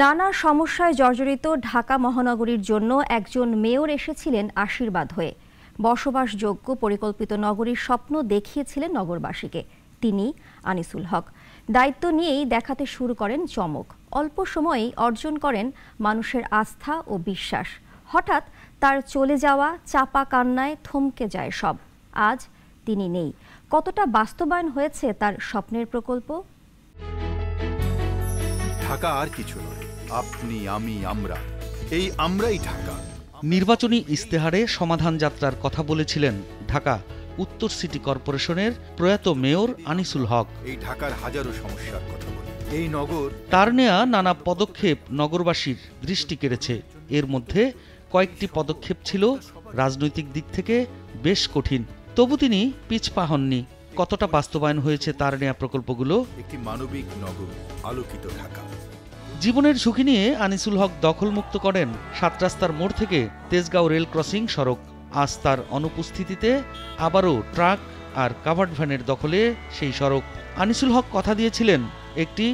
নানা সমস্যায় জর্জরিত ঢাকা মহানগরীর জন্য একজন মেয়র এসেছিলেন আশীর্বাদ হয়ে। বসবাসযোগ্য পরিকল্পিত নগরীর স্বপ্ন দেখিয়েছিলেন নগরবাসীকে। তিনি আনিসুল হক দায়িত্ব নিয়েই দেখাতে শুরু করেন চমক। অল্প সময়েই অর্জন করেন মানুষের আস্থা ও বিশ্বাস। হঠাৎ তার চলে যাওয়া চাপা কান্নায় থমকে যায় সব। আজ তিনি নেই। কতটা বাস্তবায়ন হয়েছে তার স্বপ্নের প্রকল্প? ঢাকা আর কিছু নয়, আপনি, আমি, আমরা, এই আমরাই ঢাকা। নির্বাচনী ইস্তেহারে সমাধান যাত্রার কথা বলেছিলেন ঢাকা উত্তর সিটি কর্পোরেশনের প্রয়াত মেয়র আনিসুল হক। এই ঢাকার হাজারো সমস্যার কথা বলি। এই নগর, তার নেয়া নানা পদক্ষেপ নগরবাসীর দৃষ্টি কেড়েছে। এর মধ্যে কয়েকটি পদক্ষেপ ছিল রাজনৈতিক দিক থেকে বেশ কঠিন, তবু তিনি পিছপা হননি। কতটা বাস্তবায়ন হয়েছে তার নেয়া প্রকল্পগুলো? একটি মানবিক নগর, আলোকিত ঢাকা। জীবনের ঝুঁকি নিয়ে আনিসুল হক দখলমুক্ত করেন ৭ রাস্তার মোড় থেকে তেজগাঁও রেল ক্রসিং সড়ক। আজ তার অনুপস্থিতিতে আবারও ট্রাক আর কাভার্ড ভ্যানের দখলে সেই সড়ক। আনিসুল হক কথা দিয়েছিলেন একটি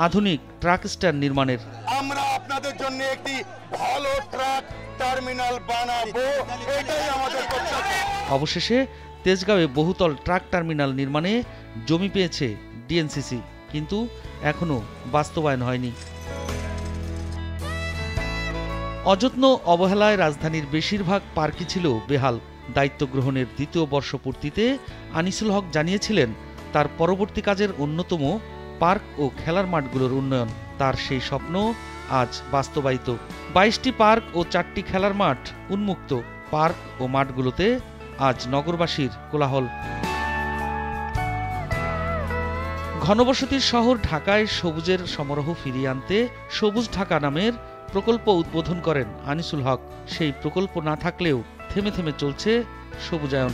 আধুনিক ট্রাক স্ট্যান্ড নির্মাণের। আমরা আপনাদের জন্য একটি ভালো ট্রাক টার্মিনাল বানাবো, এটাই আমাদের প্রত্যাশা। অবশেষে তেজগাঁওয়ে বহুতল ট্রাক টার্মিনাল নির্মাণে জমি পেয়েছে ডিএনসিসি, কিন্তু এখনো বাস্তবায়ন হয়নি। অযত্ন অবহেলায় রাজধানীর বেশিরভাগ পার্কই ছিল বেহাল। দায়িত্ব গ্রহণের দ্বিতীয় বর্ষপূর্তিতে আনিসুল হক জানিয়েছিলেন তার পরবর্তী কাজের অন্যতম পার্ক ও খেলার মাঠগুলোর উন্নয়ন। তার সেই স্বপ্ন আজ বাস্তবায়িত। ২২টি পার্ক ও ৪টি খেলার মাঠ উন্মুক্ত। পার্ক ও মাঠগুলোতে আজ নগরবাসীর কোলাহল। ঘনবসতির শহর ঢাকায় সবুজের সমারোহ ফিরিয়ে আনতে সবুজ ঢাকা নামের প্রকল্প উদ্বোধন করেন আনিসুল হক। সেই প্রকল্প না থাকলেও থেমে থেমে চলছে সবুজায়ন।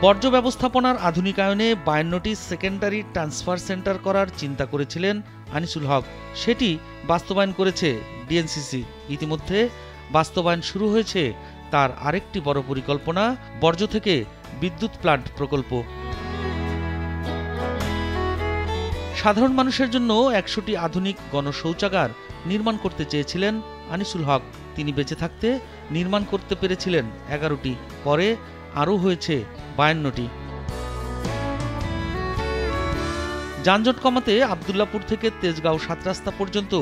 বর্জ্য ব্যবস্থাপনার আধুনিকায়নে ৫২টি সেকেন্ডারি ট্রান্সফার সেন্টার করার চিন্তা করেছিলেন আনিসুল হক। সেটি বাস্তবায়ন করেছে ডিএনসিসি। ইতিমধ্যে বাস্তবায়ন শুরু হয়েছে তার আরেকটি বড় পরিকল্পনা, বর্জ্য থেকে বিদ্যুৎ প্লান্ট প্রকল্প। সাধারণ মানুষের জন্য ১০০টি আধুনিক গণশৌচাগার নির্মাণ করতে চেয়েছিলেন আনিসুল হক। তিনি বেঁচে থাকতে নির্মাণ করতে পেরেছিলেন ১১টি, পরে আরও হয়েছে ৫২টি। যানজট কমাতে আবদুল্লাপুর থেকে তেজগাঁও ৭ রাস্তা পর্যন্ত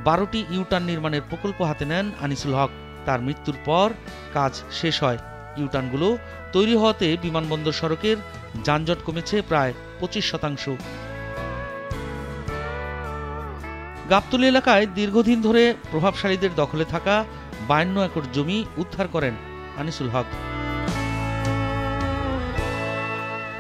১২টি ইউটার্ন নির্মাণের প্রকল্প হাতে নেন আনিসুল হক। তার মৃত্যুর পর কাজ শেষ হয়। ইউটার্নগুলো তৈরি হওয়াতে বিমানবন্দর সড়কের যানজট কমেছে প্রায় ২৫%। গাবতলী এলাকায় দীর্ঘদিন ধরে প্রভাবশালীদের দখলে থাকা ৫২ একর জমি উদ্ধার করেন আনিসুল হক।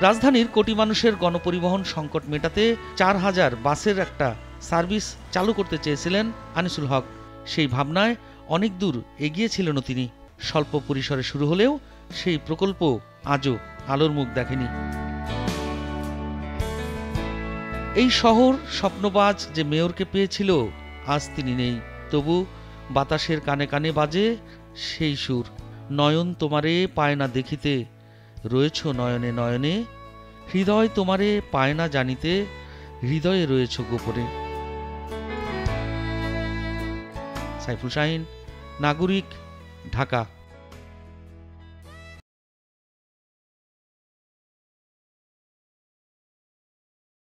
রাজধানীর কোটি মানুষের গণপরিবহন সংকট মেটাতে ৪,০০০ বাসের একটা সার্ভিস চালু করতে চেয়েছিলেন আনিসুল হক। সেই ভাবনায় অনেক দূর এগিয়েছিলেন তিনি। স্বল্প পরিসরে শুরু হলেও সেই প্রকল্প আজও আলোর মুখ দেখেনি। এই শহর স্বপ্নবাজ যে মেয়রকে পেয়েছিল, আজ তিনি নেই। তবু বাতাসের কানে কানে বাজে সেই সুর, নয়ন তোমারে পায় না দেখিতে, রয়েছ নয়নে নয়নে, হৃদয় তোমারে পায় না জানিতে, হৃদয়ে রয়েছ গোপনে। সাইফুল শাহীন, নাগরিক, ঢাকা।